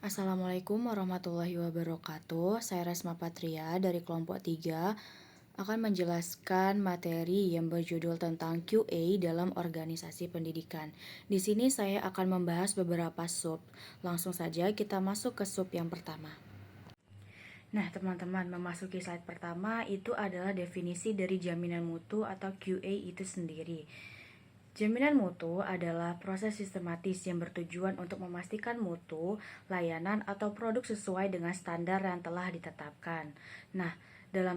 Assalamualaikum warahmatullahi wabarakatuh. Saya Resma Patria dari kelompok 3 akan menjelaskan materi yang berjudul tentang QA dalam organisasi pendidikan. Di sini saya akan membahas beberapa sub. Langsung saja kita masuk ke sub yang pertama. Nah, teman-teman, memasuki slide pertama itu adalah definisi dari jaminan mutu atau QA itu sendiri. Jaminan mutu adalah proses sistematis yang bertujuan untuk memastikan mutu, layanan, atau produk sesuai dengan standar yang telah ditetapkan. Nah, dalam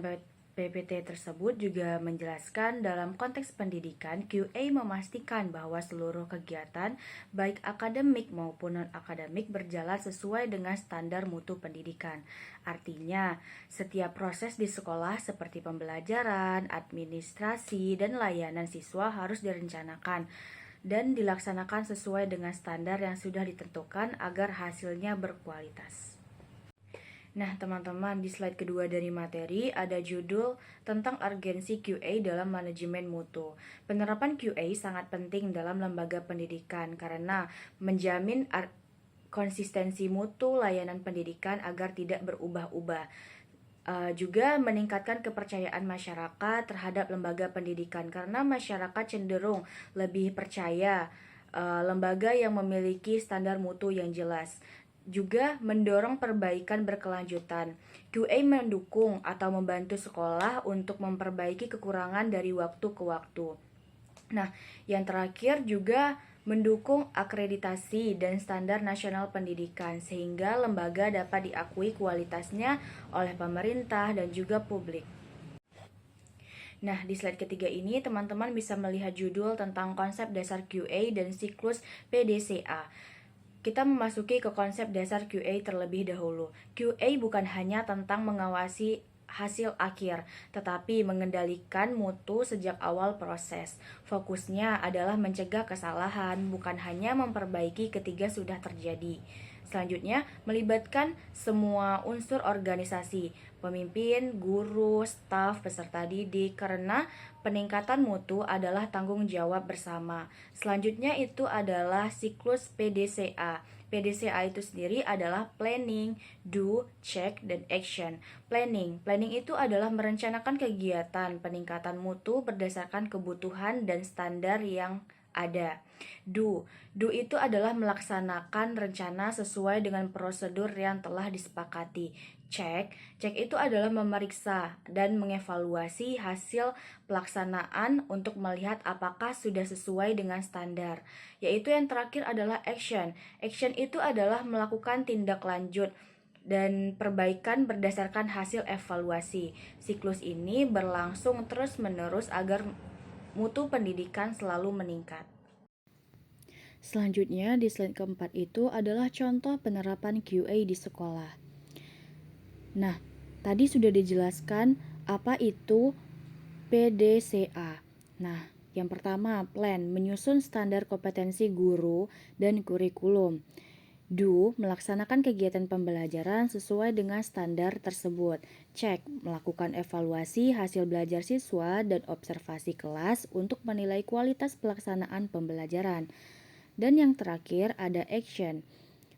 PPT tersebut juga menjelaskan dalam konteks pendidikan, QA memastikan bahwa seluruh kegiatan, baik akademik maupun non-akademik, berjalan sesuai dengan standar mutu pendidikan. Artinya, setiap proses di sekolah seperti pembelajaran, administrasi, dan layanan siswa harus direncanakan dan dilaksanakan sesuai dengan standar yang sudah ditentukan agar hasilnya berkualitas. Nah, teman-teman, di slide kedua dari materi ada judul tentang urgensi QA dalam manajemen mutu. Penerapan QA sangat penting dalam lembaga pendidikan karena menjamin konsistensi mutu layanan pendidikan agar tidak berubah-ubah. Juga meningkatkan kepercayaan masyarakat terhadap lembaga pendidikan karena masyarakat cenderung lebih percaya lembaga yang memiliki standar mutu yang jelas. Juga mendorong perbaikan berkelanjutan. QA mendukung atau membantu sekolah untuk memperbaiki kekurangan dari waktu ke waktu. Nah, yang terakhir juga mendukung akreditasi dan standar nasional pendidikan sehingga lembaga dapat diakui kualitasnya oleh pemerintah dan juga publik. Nah, di slide ketiga ini teman-teman bisa melihat judul tentang konsep dasar QA dan siklus PDCA. Kita memasuki ke konsep dasar QA terlebih dahulu. QA bukan hanya tentang mengawasi hasil akhir, tetapi mengendalikan mutu sejak awal proses. Fokusnya adalah mencegah kesalahan, bukan hanya memperbaiki ketika sudah terjadi. Selanjutnya, melibatkan semua unsur organisasi, pemimpin, guru, staf, peserta didik, karena peningkatan mutu adalah tanggung jawab bersama. Selanjutnya itu adalah siklus PDCA. PDCA itu sendiri adalah planning, do, check, dan action. Planning itu adalah merencanakan kegiatan peningkatan mutu berdasarkan kebutuhan dan standar yang ada. Do itu adalah melaksanakan rencana sesuai dengan prosedur yang telah disepakati. Check itu adalah memeriksa dan mengevaluasi hasil pelaksanaan untuk melihat apakah sudah sesuai dengan standar. Yaitu yang terakhir adalah action. Action itu adalah melakukan tindak lanjut dan perbaikan berdasarkan hasil evaluasi. Siklus ini berlangsung terus-menerus agar mutu pendidikan selalu meningkat. Selanjutnya di slide keempat itu adalah contoh penerapan QA di sekolah. Nah, tadi sudah dijelaskan apa itu PDCA. Nah, yang pertama, plan, menyusun standar kompetensi guru dan kurikulum. Do, melaksanakan kegiatan pembelajaran sesuai dengan standar tersebut. Check, melakukan evaluasi hasil belajar siswa dan observasi kelas untuk menilai kualitas pelaksanaan pembelajaran. Dan yang terakhir ada action,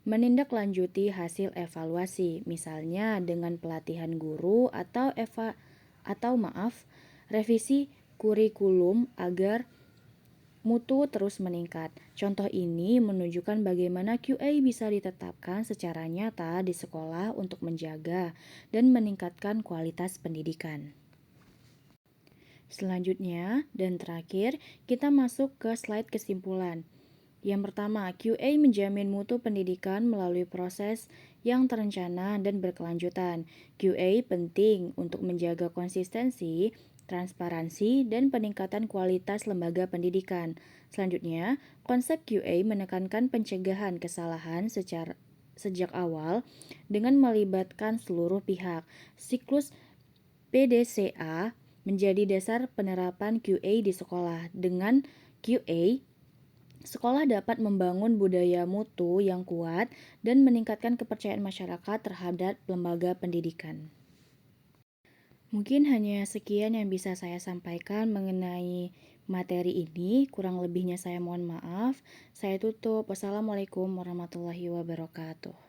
menindaklanjuti hasil evaluasi, misalnya dengan pelatihan guru atau revisi kurikulum agar mutu terus meningkat. Contoh ini menunjukkan bagaimana QA bisa ditetapkan secara nyata di sekolah untuk menjaga dan meningkatkan kualitas pendidikan. Selanjutnya dan terakhir, kita masuk ke slide kesimpulan. Yang pertama, QA menjamin mutu pendidikan melalui proses yang terencana dan berkelanjutan. QA penting untuk menjaga konsistensi, transparansi, dan peningkatan kualitas lembaga pendidikan. Selanjutnya, konsep QA menekankan pencegahan kesalahan sejak awal dengan melibatkan seluruh pihak. Siklus PDCA menjadi dasar penerapan QA di sekolah. Dengan QA, sekolah dapat membangun budaya mutu yang kuat dan meningkatkan kepercayaan masyarakat terhadap lembaga pendidikan. Mungkin hanya sekian yang bisa saya sampaikan mengenai materi ini. Kurang lebihnya saya mohon maaf. Saya tutup. Wassalamualaikum warahmatullahi wabarakatuh.